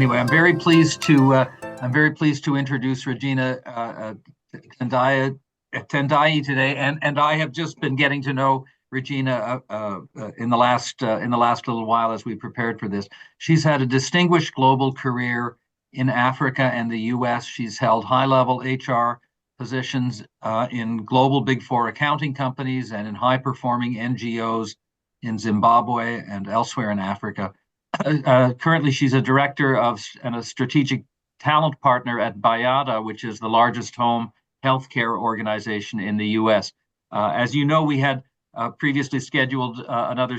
Anyway, I'm very pleased to introduce Regina Tendayi today, and I have just been getting to know Regina in the last little while as we prepared for this. She's had a distinguished global career in Africa and the U.S. She's held high-level HR positions in global Big Four accounting companies and in high-performing NGOs in Zimbabwe and elsewhere in Africa. Currently, she's a director and a strategic talent partner at Bayada, which is the largest home healthcare organization in the U.S. As you know, we had previously scheduled another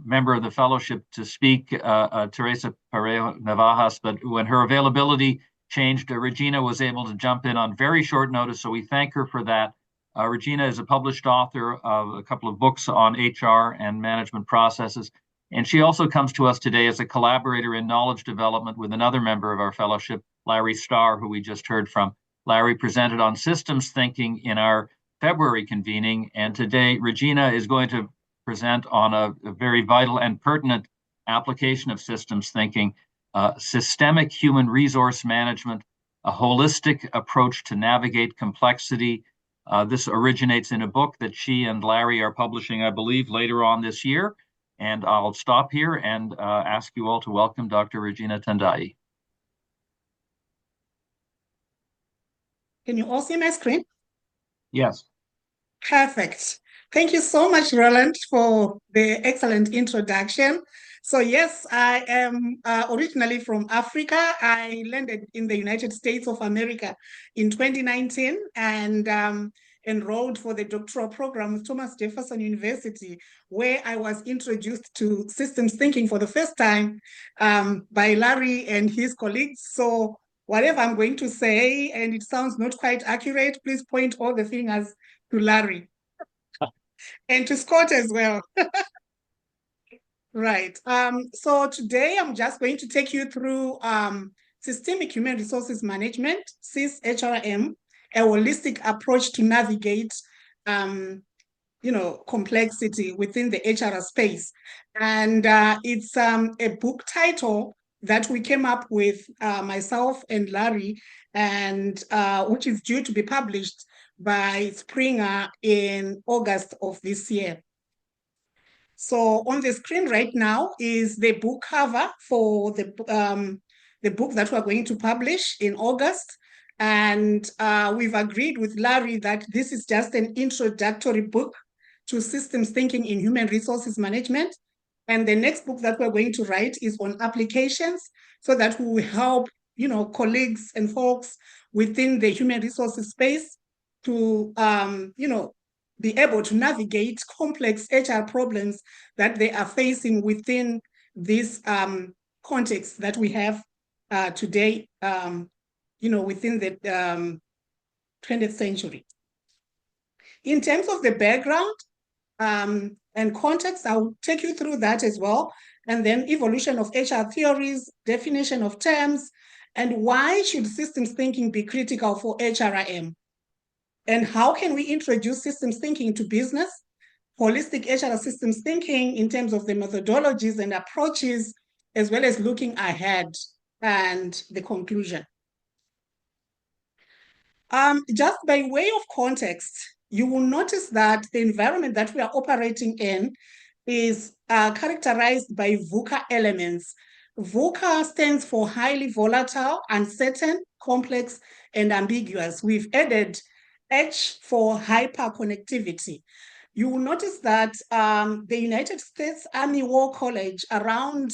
member of the fellowship to speak, Teresa Parejo Navajas, but when her availability changed, Regina was able to jump in on very short notice, so we thank her for that. Regina is a published author of a couple of books on HR and management processes. And she also comes to us today as a collaborator in knowledge development with another member of our fellowship, Larry Starr, who we just heard from. Larry presented on systems thinking in our February convening, and today Regina is going to present on a very vital and pertinent application of systems thinking, systemic human resource management, a holistic approach to navigate complexity. This originates in a book that she and Larry are publishing, I believe, later on this year. And I'll stop here and ask you all to welcome Dr. Regina Tendayi. Can you all see my screen? Yes. Perfect. Thank you so much, Roland, for the excellent introduction. So yes, I am originally from Africa. I landed in the United States of America in 2019 and enrolled for the doctoral program with Thomas Jefferson University, where I was introduced to systems thinking for the first time by Larry and his colleagues. So whatever I'm going to say, and it sounds not quite accurate, please point all the fingers to Larry and to Scott as well. Right. So today I'm just going to take you through systemic human resources management, SysHRM, a holistic approach to navigate, complexity within the HR space. And it's a book title that we came up with, myself and Larry, and which is due to be published by Springer in August of this year. So on the screen right now is the book cover for the book that we're going to publish in August. And we've agreed with Larry that this is just an introductory book to systems thinking in human resources management. And the next book that we're going to write is on applications, so that we will help, colleagues and folks within the human resources space to, be able to navigate complex HR problems that they are facing within this context that we have today, within the 20th century. In terms of the background and context, I'll take you through that as well. And then evolution of HR theories, definition of terms, and why should systems thinking be critical for HRIM? And how can we introduce systems thinking to business, holistic HR systems thinking in terms of the methodologies and approaches, as well as looking ahead and the conclusion. Just by way of context, you will notice that the environment that we are operating in is characterized by VUCA elements. VUCA stands for highly volatile, uncertain, complex, and ambiguous. We've added H for hyperconnectivity. You will notice that the United States Army War College around,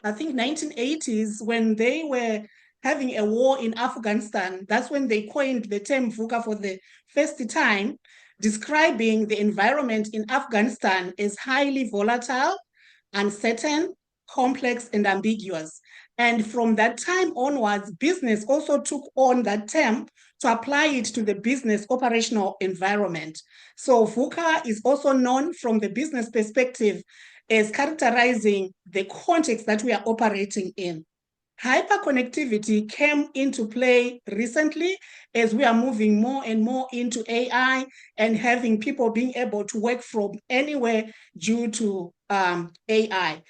I think, 1980s, when they were having a war in Afghanistan, that's when they coined the term VUCA for the first time, describing the environment in Afghanistan as highly volatile, uncertain, complex, and ambiguous. And from that time onwards, business also took on that term to apply it to the business operational environment. So VUCA is also known from the business perspective as characterizing the context that we are operating in. Hyperconnectivity came into play recently as we are moving more and more into AI and having people being able to work from anywhere due to AI.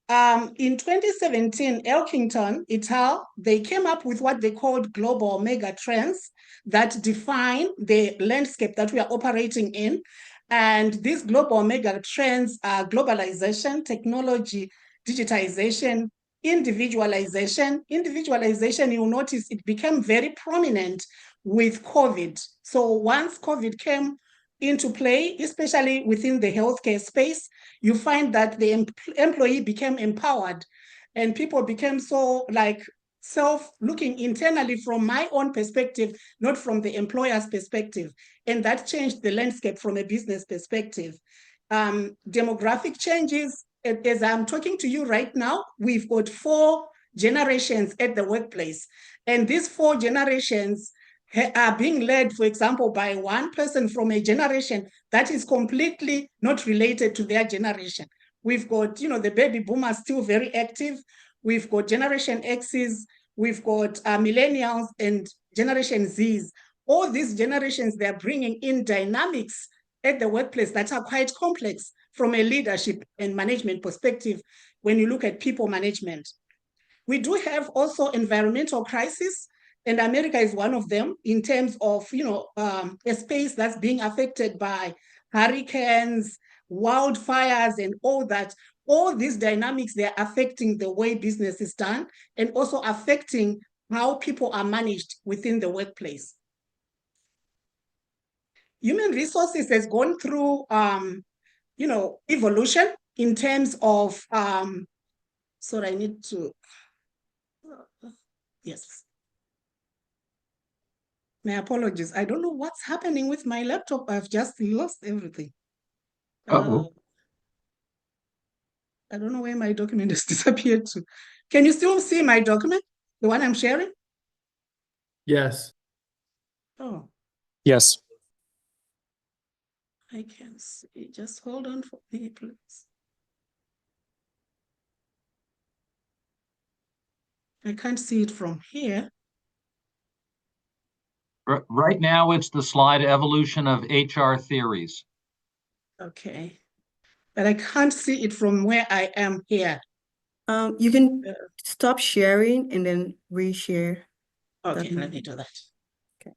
In 2017, Elkington, et al., they came up with what they called global mega trends that define the landscape that we are operating in. And these global mega trends are globalization, technology, digitization, individualization. Individualization, you'll notice it became very prominent with COVID. So once COVID came into play, especially within the healthcare space, you find that the employee became empowered and people became so like self-looking internally from my own perspective, not from the employer's perspective. And that changed the landscape from a business perspective. Demographic changes, as I'm talking to you right now, we've got 4 generations at the workplace. And these 4 generations are being led, for example, by one person from a generation that is completely not related to their generation. We've got, the baby boomers still very active. We've got Generation X's, we've got millennials and Generation Z's. All these generations, they're bringing in dynamics at the workplace that are quite complex from a leadership and management perspective when you look at people management. We do have also environmental crisis, and America is one of them in terms of, a space that's being affected by hurricanes, wildfires, and all that. All these dynamics, they're affecting the way business is done and also affecting how people are managed within the workplace. Human resources has gone through, evolution in terms of, sorry, I need to, yes. My apologies. I don't know what's happening with my laptop. I've just lost everything. I don't know where my document has disappeared to. Can you still see my document, the one I'm sharing? Yes. Oh, Yes. I can see. Just hold on for me, please. I can't see it from here. Right now, it's the slide evolution of HR theories. Okay. But I can't see it from where I am here. You can stop sharing and then reshare. Okay, let me do that. Okay.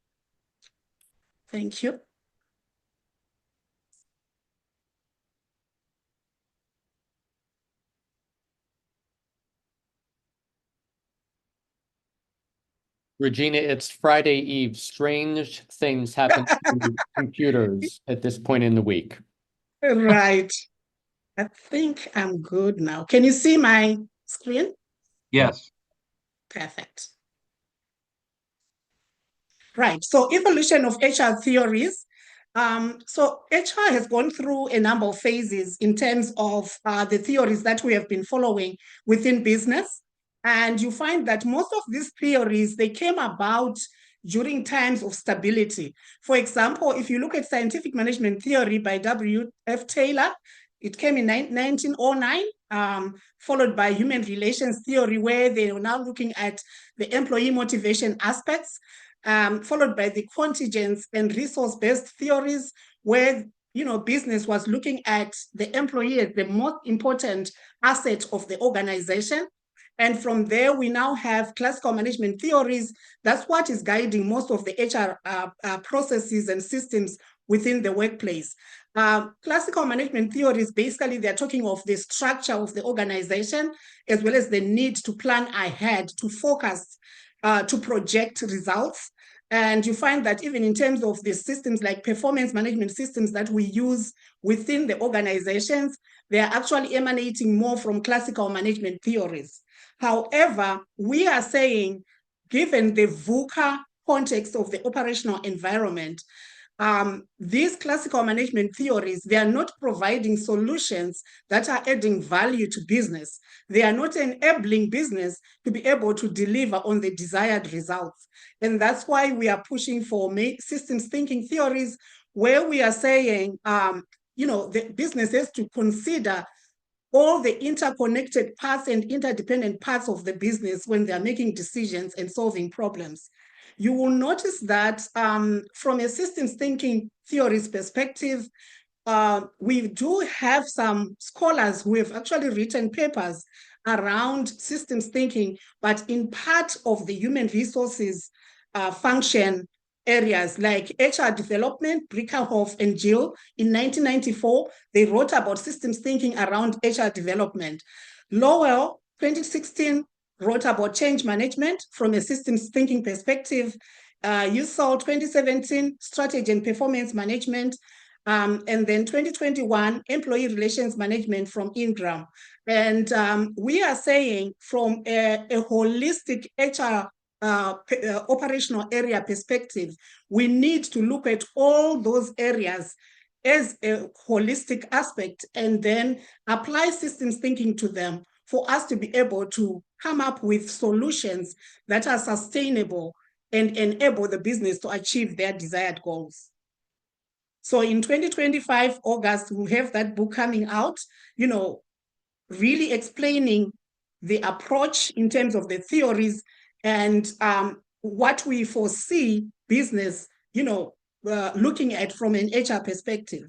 Thank you. Regina, it's Friday Eve. Strange things happen to computers at this point in the week. Right. I think I'm good now. Can you see my screen? Yes. Perfect. Right. So evolution of HR theories. So HR has gone through a number of phases in terms of the theories that we have been following within business. And you find that most of these theories, they came about during times of stability. For example, if you look at scientific management theory by W.F. Taylor, it came in 1909, followed by human relations theory, where they are now looking at the employee motivation aspects. Followed by the contingents and resource-based theories, where business was looking at the employee as the most important asset of the organization. And from there, we now have classical management theories. That's what is guiding most of the HR processes and systems within the workplace. Classical management theories, basically, they're talking of the structure of the organization, as well as the need to plan ahead, to focus, to project results. And you find that even in terms of the systems like performance management systems that we use within the organizations, they are actually emanating more from classical management theories. However, we are saying, given the VUCA context of the operational environment, these classical management theories, they are not providing solutions that are adding value to business. They are not enabling business to be able to deliver on the desired results. And that's why we are pushing for systems thinking theories, where we are saying, the business has to consider all the interconnected parts and interdependent parts of the business when they're making decisions and solving problems. You will notice that from a systems thinking theories perspective, we do have some scholars who have actually written papers around systems thinking, but in part of the human resources function areas like HR development. Brickerhoff and Jill in 1994, they wrote about systems thinking around HR development. Lowell, 2016, wrote about change management from a systems thinking perspective. You saw 2017, strategy and performance management. And then 2021, employee relations management from Ingram. And we are saying from a holistic HR operational area perspective, we need to look at all those areas as a holistic aspect and then apply systems thinking to them for us to be able to come up with solutions that are sustainable and enable the business to achieve their desired goals. So in 2025, August, we'll have that book coming out, you know, really explaining the approach in terms of the theories and what we foresee business, you know, looking at from an HR perspective.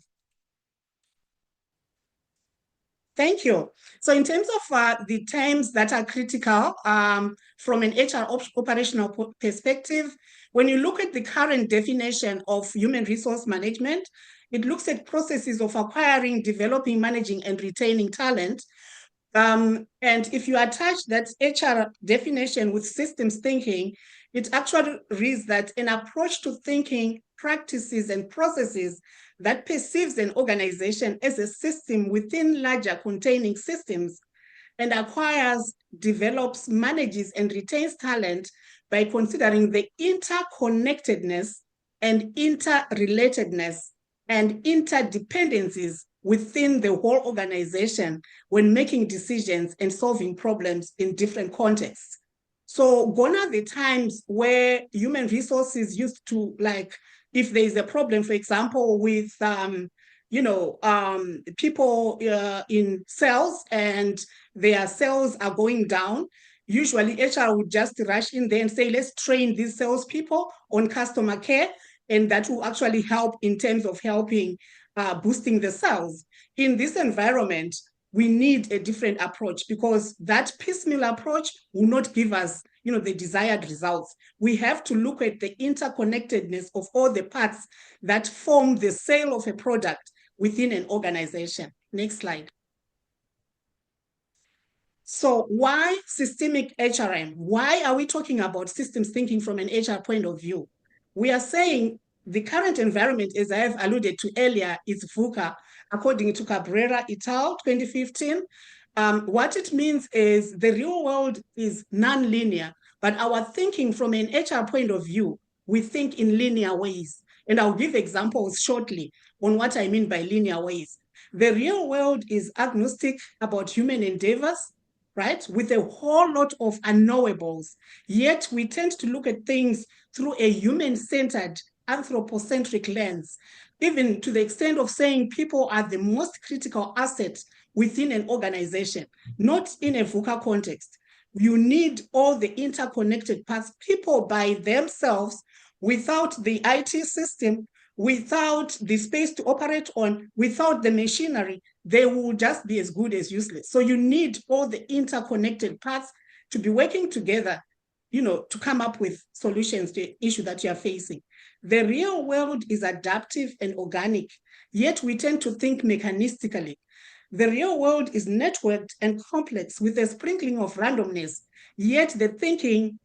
Thank you. So in terms of the terms that are critical from an HR operational perspective, when you look at the current definition of human resource management, it looks at processes of acquiring, developing, managing, and retaining talent. And if you attach that HR definition with systems thinking, it actually reads that an approach to thinking, practices, and processes that perceives an organization as a system within larger containing systems and acquires, develops, manages, and retains talent by considering the interconnectedness and interrelatedness and interdependencies within the whole organization when making decisions and solving problems in different contexts. So gone are the times where human resources used to, like, if there is a problem, for example, with people in sales and their sales are going down, usually HR would just rush in there and say, let's train these salespeople on customer care, and that will actually help in terms of helping boosting the sales. In this environment, we need a different approach because that piecemeal approach will not give us, you know, the desired results. We have to look at the interconnectedness of all the parts that form the sale of a product within an organization. Next slide. So why systemic HRM? Why are we talking about systems thinking from an HR point of view? We are saying the current environment, as I have alluded to earlier, is VUCA, according to Cabrera et al., 2015. What it means is the real world is non-linear, but our thinking from an HR point of view, we think in linear ways. And I'll give examples shortly on what I mean by linear ways. The real world is agnostic about human endeavors, right? With a whole lot of unknowables. Yet we tend to look at things through a human-centered, anthropocentric lens, even to the extent of saying people are the most critical asset within an organization, not in a VUCA context. You need all the interconnected parts. People by themselves, without the IT system, without the space to operate on, without the machinery, they will just be as good as useless. So you need all the interconnected parts to be working together, you know, to come up with solutions to the issue that you're facing. The real world is adaptive and organic, yet we tend to think mechanistically. The real world is networked and complex with a sprinkling of randomness, yet the thinking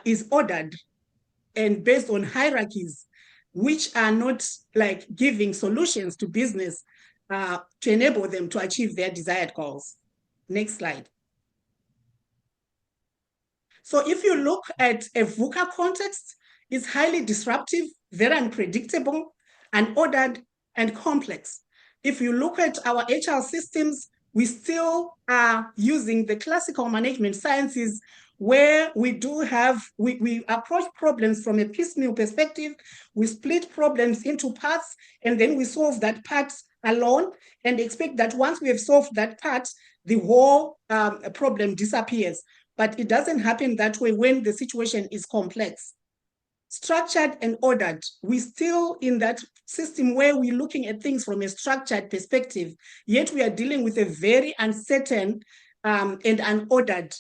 is ordered and based on hierarchies, which are not like giving solutions to business to enable them to achieve their desired goals. Next slide. So if you look at a VUCA context, it's highly disruptive, very unpredictable, unordered, and complex. If you look at our HR systems, we still are using the classical management sciences where we approach problems from a piecemeal perspective, we split problems into parts, and then we solve that part alone and expect that once we have solved that part, the whole problem disappears. But it doesn't happen that way when the situation is complex. structured and ordered. We're still in that system where we're looking at things from a structured perspective, yet we are dealing with a very uncertain and unordered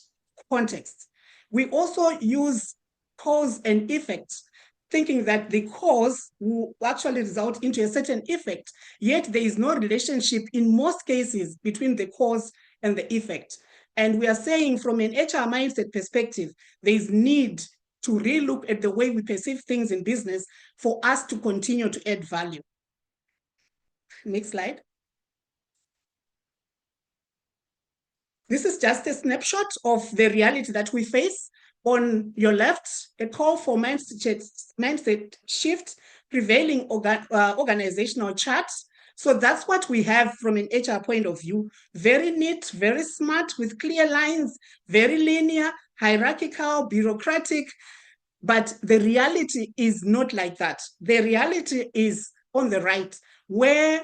context. We also use cause and effect, thinking that the cause will actually result into a certain effect, yet there is no relationship in most cases between the cause and the effect. And we are saying from an HR mindset perspective, there is need to relook at the way we perceive things in business for us to continue to add value. Next slide. This is just a snapshot of the reality that we face. On your left, a call for mindset shift, prevailing organizational charts. So that's what we have from an HR point of view. Very neat, very smart, with clear lines, very linear, hierarchical, bureaucratic. But the reality is not like that. The reality is on the right, where,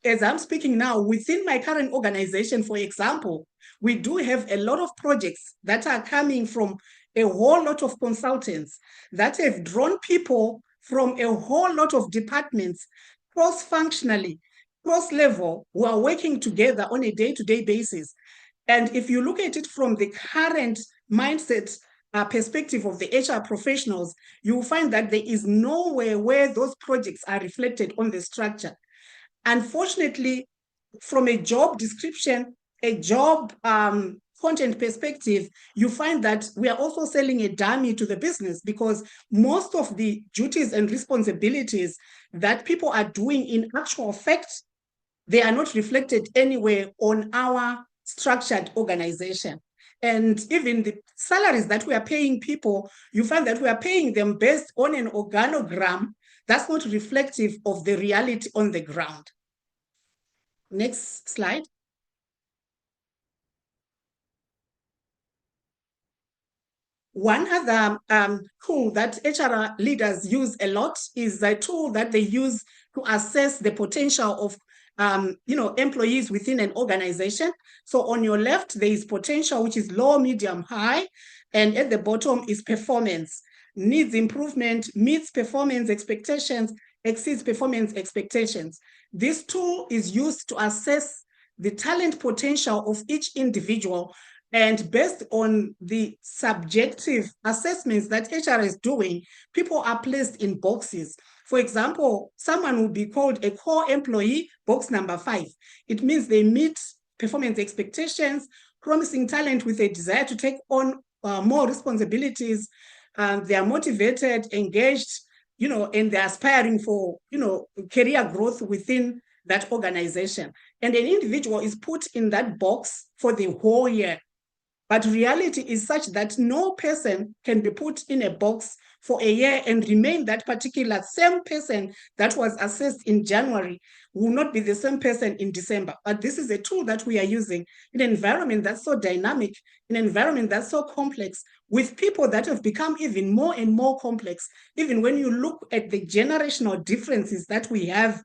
as I'm speaking now, within my current organization, for example, we do have a lot of projects that are coming from a whole lot of consultants that have drawn people from a whole lot of departments, cross-functionally, cross-level, who are working together on a day-to-day basis. And if you look at it from the current mindset perspective of the HR professionals, you will find that there is nowhere where those projects are reflected on the structure. Unfortunately, from a job description, a job content perspective, you find that we are also selling a dummy to the business, because most of the duties and responsibilities that people are doing in actual fact, they are not reflected anywhere on our structured organization. And even the salaries that we are paying people, you find that we are paying them based on an organogram that's not reflective of the reality on the ground. Next slide. One other tool that HR leaders use a lot is a tool that they use to assess the potential of employees within an organization. So on your left, there is potential, which is low, medium, high, and at the bottom is performance. Needs improvement, meets performance expectations, exceeds performance expectations. This tool is used to assess the talent potential of each individual, and based on the subjective assessments that HR is doing, people are placed in boxes. For example, someone will be called a core employee, box number 5. It means they meet performance expectations, promising talent with a desire to take on more responsibilities. They are motivated, engaged, and they're aspiring for, career growth within that organization. And an individual is put in that box for the whole year. But reality is such that no person can be put in a box for a year and remain that particular same person that was assessed in January will not be the same person in December. But this is a tool that we are using in an environment that's so dynamic, in an environment that's so complex, with people that have become even more and more complex. Even when you look at the generational differences that we have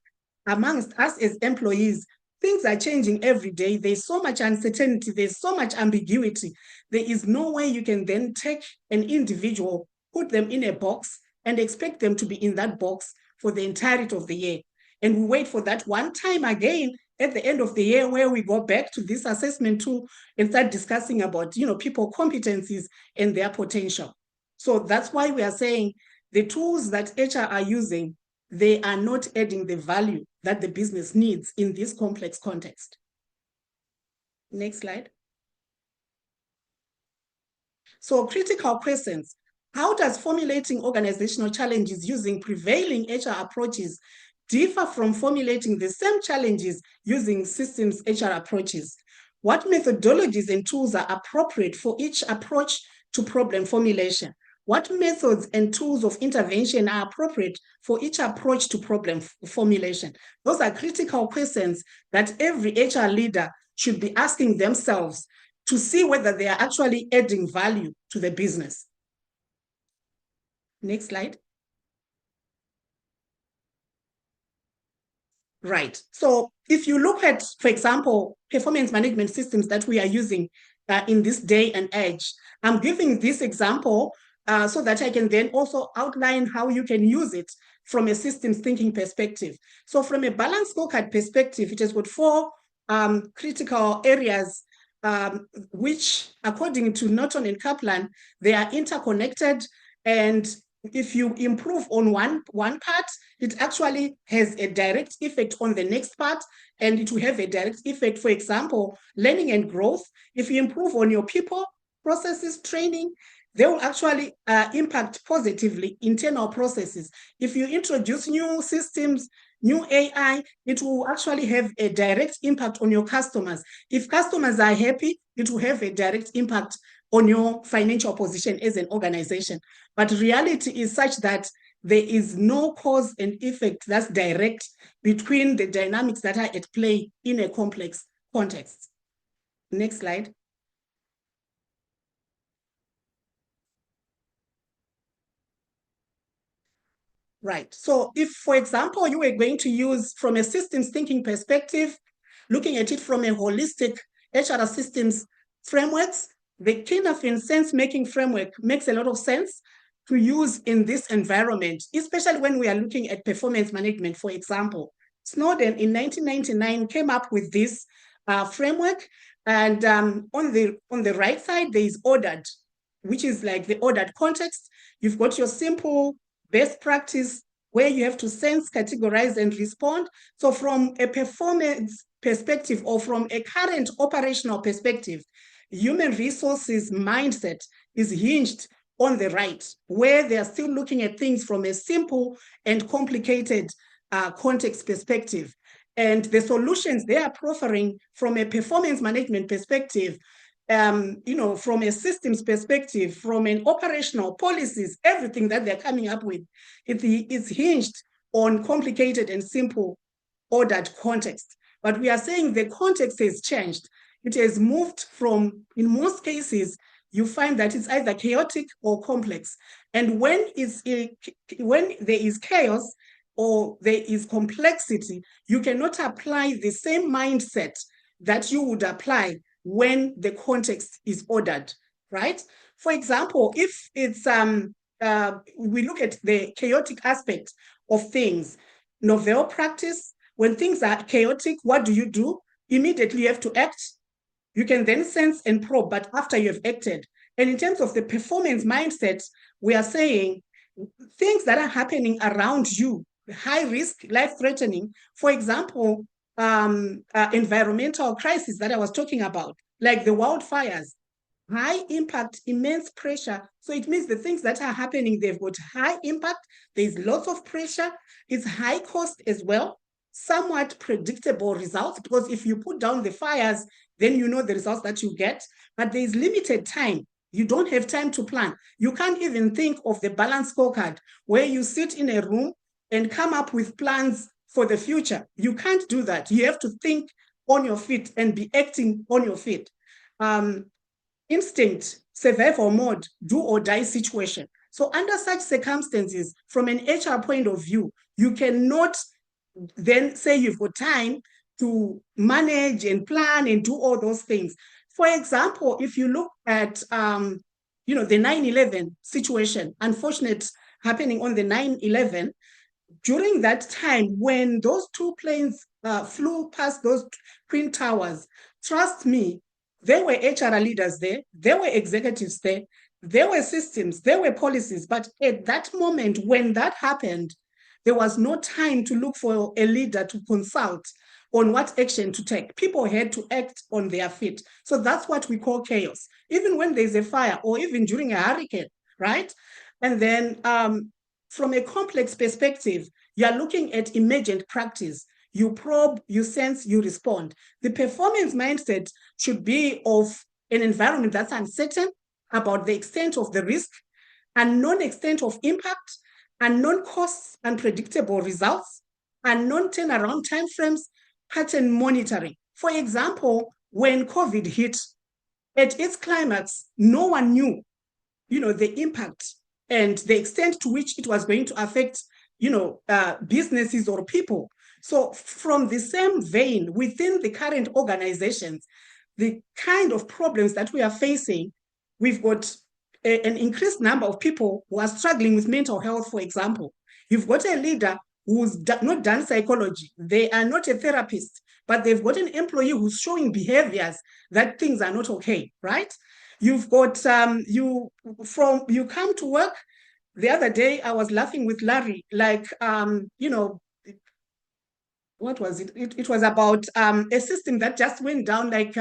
amongst us as employees, things are changing every day. There's so much uncertainty. There's so much ambiguity. There is no way you can then take an individual, put them in a box, and expect them to be in that box for the entirety of the year. And we wait for that one time again at the end of the year where we go back to this assessment tool and start discussing about, people competencies and their potential. So that's why we are saying the tools that HR are using, they are not adding the value that the business needs in this complex context. Next slide. So critical questions. How does formulating organizational challenges using prevailing HR approaches differ from formulating the same challenges using systems HR approaches? What methodologies and tools are appropriate for each approach to problem formulation? What methods and tools of intervention are appropriate for each approach to problem formulation? Those are critical questions that every HR leader should be asking themselves to see whether they are actually adding value to the business. Next slide. Right. So if you look at, for example, performance management systems that we are using in this day and age, I'm giving this example so that I can then also outline how you can use it from a systems thinking perspective. So from a balanced scorecard perspective, it has got 4 critical areas, which according to Norton and Kaplan, they are interconnected. And if you improve on one part, it actually has a direct effect on the next part, and it will have a direct effect. For example, learning and growth. If you improve on your people, processes, training, they will actually impact positively internal processes. If you introduce new systems, new AI, it will actually have a direct impact on your customers. If customers are happy, it will have a direct impact on your financial position as an organization. But reality is such that there is no cause and effect that's direct between the dynamics that are at play in a complex context. Next slide. Right. So if, for example, you were going to use from a systems thinking perspective, looking at it from a holistic HR systems frameworks, the Kinafin sense-making framework makes a lot of sense to use in this environment, especially when we are looking at performance management. For example, Snowden in 1999 came up with this framework, and on the right side, there is ordered, which is like the ordered context. You've got your simple best practice where you have to sense, categorize, and respond. So from a performance perspective or from a current operational perspective, human resources mindset is hinged on the right, where they are still looking at things from a simple and complicated context perspective. And the solutions they are proffering from a performance management perspective, from a systems perspective, from an operational policies, everything that they're coming up with, it is hinged on complicated and simple ordered context. But we are saying the context has changed. It has moved from, in most cases, you find that it's either chaotic or complex. And when there is chaos or there is complexity, you cannot apply the same mindset that you would apply when the context is ordered, right? For example, if it's we look at the chaotic aspect of things, novel practice, when things are chaotic, what do? Immediately you have to act. You can then sense and probe, but after you have acted. And in terms of the performance mindset, we are saying things that are happening around you, high risk, life-threatening, for example, environmental crisis that I was talking about, like the wildfires, high impact, immense pressure. So it means the things that are happening, they've got high impact, there's lots of pressure, it's high cost as well, somewhat predictable results, because if you put down the fires, then you know the results that you get, but there's limited time. You don't have time to plan. You can't even think of the balanced scorecard where you sit in a room and come up with plans for the future. You can't do that. You have to think on your feet and be acting on your feet. Instinct, survival mode, do or die situation. So under such circumstances, from an HR point of view, you cannot then say you've got time to manage and plan and do all those things. For example, if you look at the 9/11 situation, unfortunate happening on the 9/11, during that time when those 2 planes flew past those twin towers, trust me, there were HR leaders there were executives there were systems, there were policies, but at that moment when that happened, there was no time to look for a leader to consult on what action to take. People had to act on their feet. So that's what we call chaos, even when there's a fire or even during a hurricane, right? And then from a complex perspective, you're looking at emergent practice. You probe, you sense, you respond. The performance mindset should be of an environment that's uncertain about the extent of the risk, unknown extent of impact, unknown costs, unpredictable results, unknown turnaround timeframes, pattern monitoring. For example, when COVID hit, at its climax, no one knew, the impact and the extent to which it was going to affect, businesses or people. So from the same vein, within the current organizations, the kind of problems that we are facing, we've got an increased number of people who are struggling with mental health, for example. You've got a leader who's not done psychology. They are not a therapist, but they've got an employee who's showing behaviors that things are not okay, right? You've got, you come to work. The other day, I was laughing with Larry, like, what was it? It was about a system that just went down, like,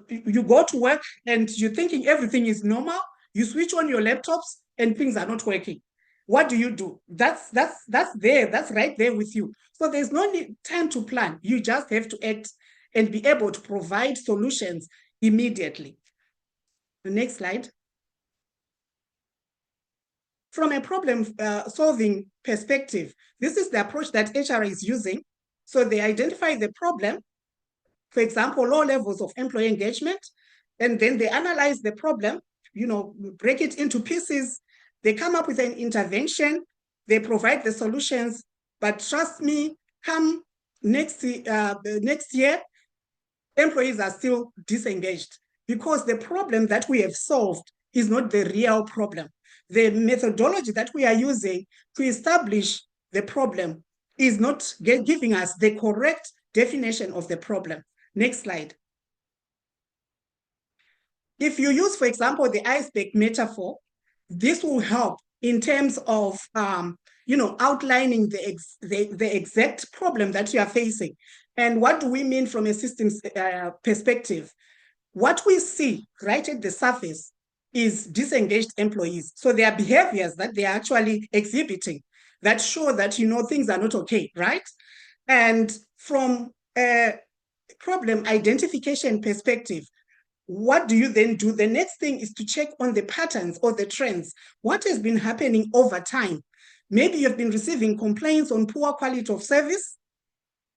you go to work and you're thinking everything is normal. You switch on your laptops and things are not working. What do? That's there. That's right there with you. So there's no time to plan. You just have to act and be able to provide solutions immediately. The next slide. From a problem solving perspective, this is the approach that HR is using. So they identify the problem, for example, low levels of employee engagement, and then they analyze the problem, break it into pieces. They come up with an intervention. They provide the solutions. But trust me, come next year, employees are still disengaged because the problem that we have solved is not the real problem. The methodology that we are using to establish the problem is not giving us the correct definition of the problem. Next slide. If you use, for example, the iceberg metaphor, this will help in terms of outlining the exact problem that you are facing. And what do we mean from a systems perspective? What we see right at the surface is disengaged employees. So there are behaviors that they are actually exhibiting that show that, things are not okay, right? And from a problem identification perspective, what do you then do? The next thing is to check on the patterns or the trends. What has been happening over time? Maybe you've been receiving complaints on poor quality of service.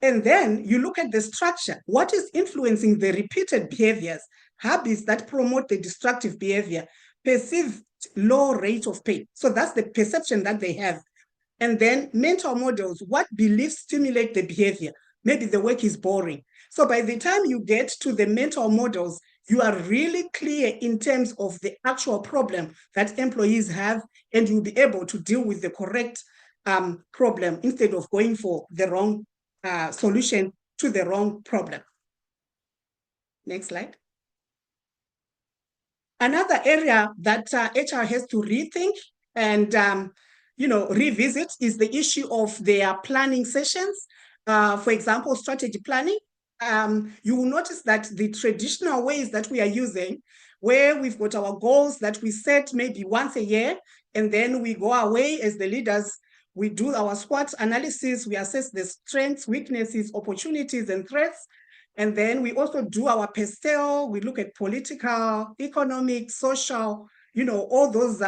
And then you look at the structure. What is influencing the repeated behaviors, habits that promote the destructive behavior, perceived low rate of pay? So that's the perception that they have. And then mental models, what beliefs stimulate the behavior? Maybe the work is boring. So by the time you get to the mental models, you are really clear in terms of the actual problem that employees have, and you'll be able to deal with the correct problem instead of going for the wrong solution to the wrong problem. Next slide. Another area that HR has to rethink and revisit is the issue of their planning sessions. For example, strategy planning. You will notice that the traditional ways that we are using, where we've got our goals that we set maybe once a year, and then we go away as the leaders, we do our SWOT analysis, we assess the strengths, weaknesses, opportunities, and threats. And then we also do our PESTEL, we look at political, economic, social, all those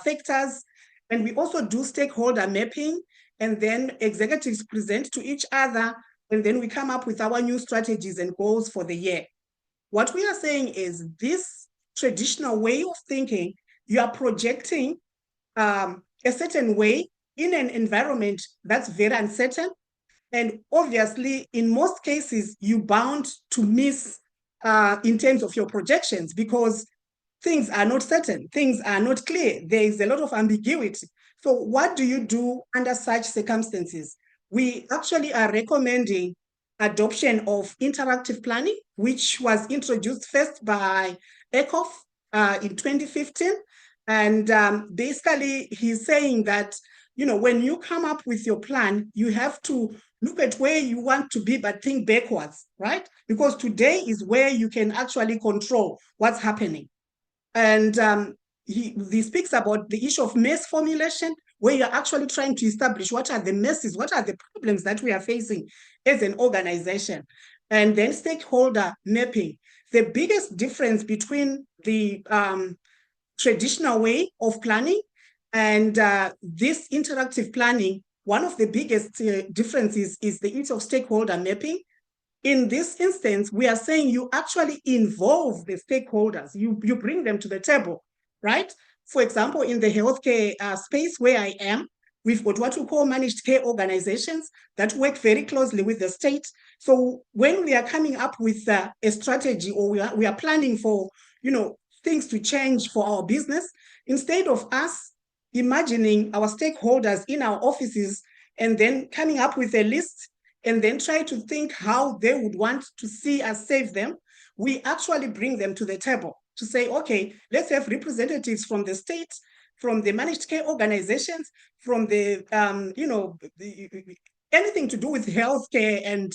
factors. And we also do stakeholder mapping, and then executives present to each other, and then we come up with our new strategies and goals for the year. What we are saying is this traditional way of thinking, you are projecting a certain way in an environment that's very uncertain. And obviously, in most cases, you're bound to miss in terms of your projections because things are not certain, things are not clear. There is a lot of ambiguity. So what do you do under such circumstances? We actually are recommending adoption of interactive planning, which was introduced first by Eckhoff in 2015. And basically, he's saying that, when you come up with your plan, you have to look at where you want to be, but think backwards, right? Because today is where you can actually control what's happening. And he speaks about the issue of mess formulation, where you're actually trying to establish what are the messes, what are the problems that we are facing as an organization. And then stakeholder mapping. The biggest difference between the traditional way of planning and this interactive planning, one of the biggest differences is the use of stakeholder mapping. In this instance, we are saying you actually involve the stakeholders. You bring them to the table, right? For example, in the healthcare space where I am, we've got what we call managed care organizations that work very closely with the state. So when we are coming up with a strategy, or we are planning for, things to change for our business, instead of us imagining our stakeholders in our offices and then coming up with a list and then try to think how they would want to see us save them, we actually bring them to the table to say, okay, let's have representatives from the state, from the managed care organizations, from the, anything to do with healthcare and,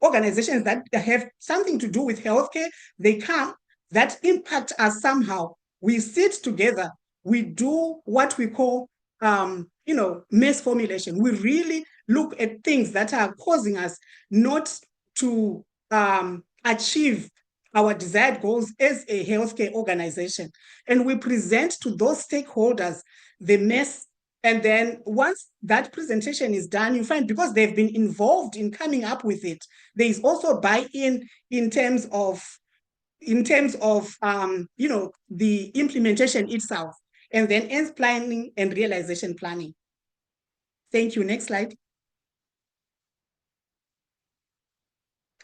organizations that have something to do with healthcare, they come, that impact us somehow. We sit together, we do what we call, mess formulation. We really look at things that are causing us not to achieve our desired goals as a healthcare organization. And we present to those stakeholders the mess. And then once that presentation is done, you find, because they've been involved in coming up with it, there is also buy-in in terms of the implementation itself, and then end planning and realization planning. Thank you. Next slide.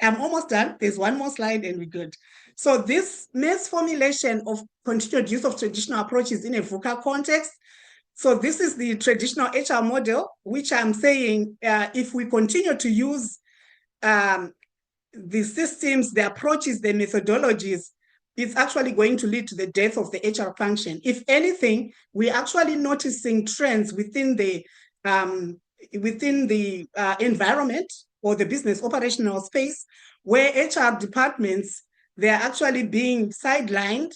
I'm almost done. There's one more slide and we're good. So this mess formulation of continued use of traditional approaches in a VUCA context. So this is the traditional HR model, which I'm saying, if we continue to use the systems, the approaches, the methodologies, it's actually going to lead to the death of the HR function. If anything, we're actually noticing trends within the environment or the business operational space where HR departments, they're actually being sidelined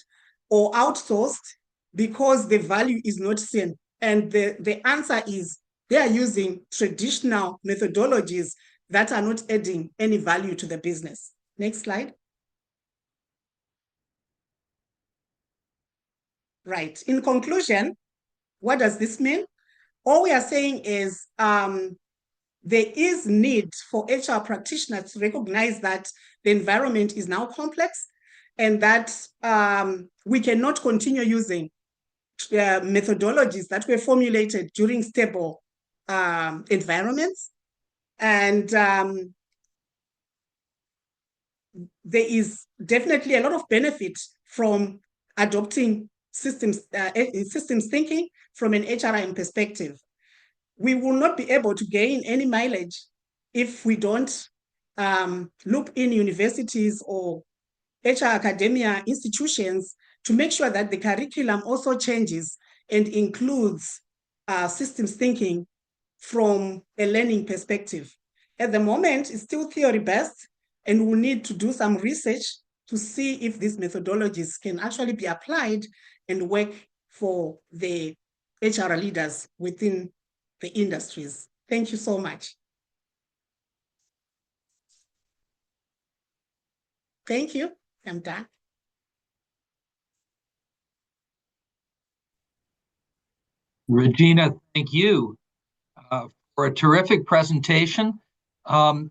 or outsourced because the value is not seen. And the answer is they are using traditional methodologies that are not adding any value to the business. Next slide. Right. In conclusion, what does this mean? All we are saying is there is need for HR practitioners to recognize that the environment is now complex and that we cannot continue using methodologies that were formulated during stable environments. And there is definitely a lot of benefit from adopting systems thinking from an HRM perspective. We will not be able to gain any mileage if we don't loop in universities or HR academia institutions to make sure that the curriculum also changes and includes systems thinking from a learning perspective. At the moment, it's still theory-based, and we'll need to do some research to see if these methodologies can actually be applied and work for the HR leaders within the industries. Thank you so much. Thank you. I'm done. Regina, thank you for a terrific presentation. We're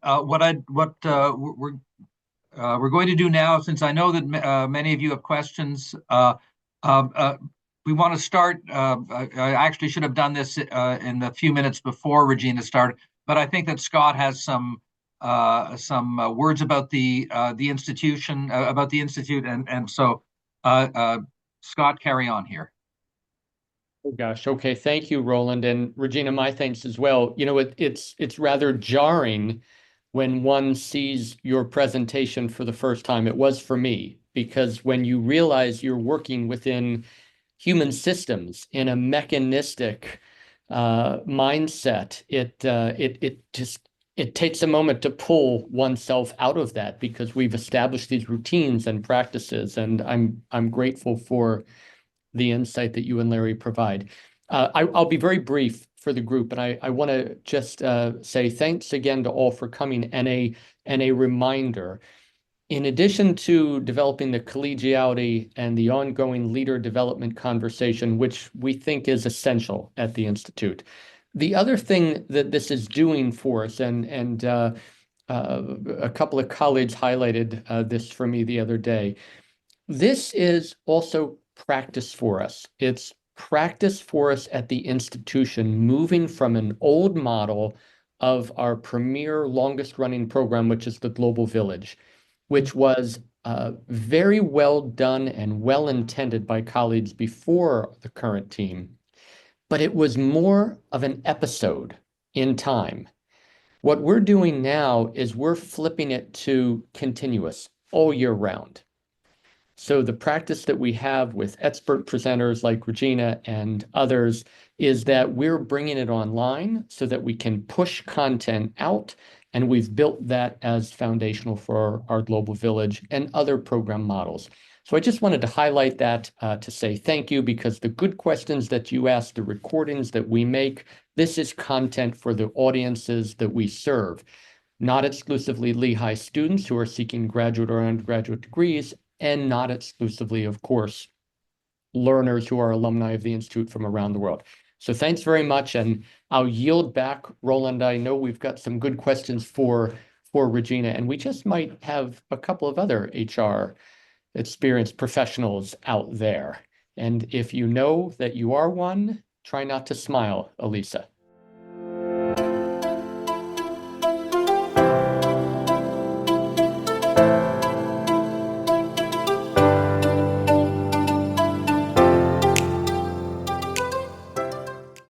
going to do now, since I know that many of you have questions, we want to start. I actually should have done this in the few minutes before Regina started, but I think that Scott has some words about the institution, about the institute, and so Scott, carry on here. Oh gosh. Okay. Thank you, Roland, and Regina. My thanks as well. You know, it's rather jarring when one sees your presentation for the first time. It was for me, because when you realize you're working within human systems in a mechanistic mindset, it takes a moment to pull oneself out of that, because we've established these routines and practices, and I'm grateful for the insight that you and Larry provide. I'll be very brief for the group, and I want to just say thanks again to all for coming, and a reminder. In addition to developing the collegiality and the ongoing leader development conversation, which we think is essential at the Institute, the other thing that this is doing for us, and a couple of colleagues highlighted this for me the other day, this is also practice for us. It's practice for us at the institution, moving from an old model of our premier longest running program, which is the Global Village, which was very well done and well intended by colleagues before the current team, but it was more of an episode in time. What we're doing now is we're flipping it to continuous all year round. So the practice that we have with expert presenters like Regina and others is that we're bringing it online so that we can push content out, and we've built that as foundational for our global village and other program models. So I just wanted to highlight that to say thank you, because the good questions that you asked, the recordings that we make, this is content for the audiences that we serve, not exclusively Lehigh students who are seeking graduate or undergraduate degrees, and not exclusively, of course, learners who are alumni of the Institute from around the world. So thanks very much, and I'll yield back. Roland, I know we've got some good questions for Regina, and we just might have a couple of other HR experienced professionals out there. And if you know that you are one, try not to smile, Elisa.